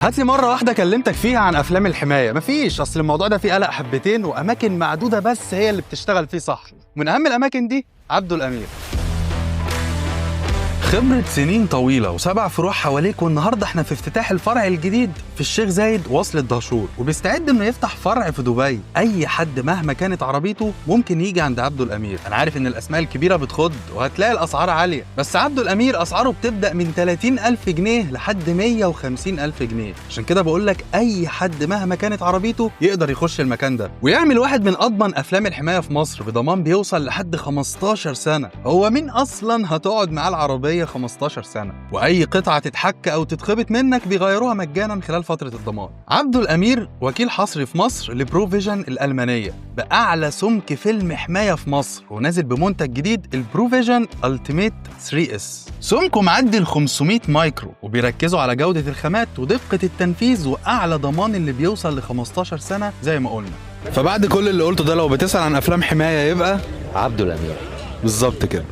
هات لي مرة واحدة كلمتك فيها عن أفلام الحماية، مفيش، أصل الموضوع ده فيه قلق حبتين وأماكن معدودة بس هي اللي بتشتغل فيه صح. من أهم الأماكن دي عبده الأمير. خبرة سنين طويلة و7 فروع حواليك، والنهاردة احنا في افتتاح الفرع الجديد في الشيخ زايد وصل الدهشور، وبيستعد انه يفتح فرع في دبي. اي حد مهما كانت عربيته ممكن يجي عند عبده الامير. انا عارف ان الاسماء الكبيرة بتخض وهتلاقي الاسعار عالية، بس عبده الامير اسعاره بتبدأ من 30,000 جنيه لحد 150,000 جنيه. عشان كده بقول لك اي حد مهما كانت عربيته يقدر يخش المكان ده ويعمل واحد من اضمن افلام الحماية في مصر بضمان بيوصل لحد 15 سنة. هو مين اصلا هتقعد معاه العربية 15 سنة؟ واي قطعة تتحك او تتخبط منك بيغيروها مجانا خلال فترة الضمان. عبده الامير وكيل حصري في مصر لبروفيجن الالمانية باعلى سمك فيلم حماية في مصر، ونازل بمنتج جديد البروفيجن التيميت 3S. سمكه معدي ال 500 مايكرو، وبيركزوا على جودة الخامات ودقة التنفيذ واعلى ضمان اللي بيوصل ل 15 سنة زي ما قلنا. فبعد كل اللي قلته ده، لو بتسأل عن افلام حماية يبقى عبده الامير بالظبط كده.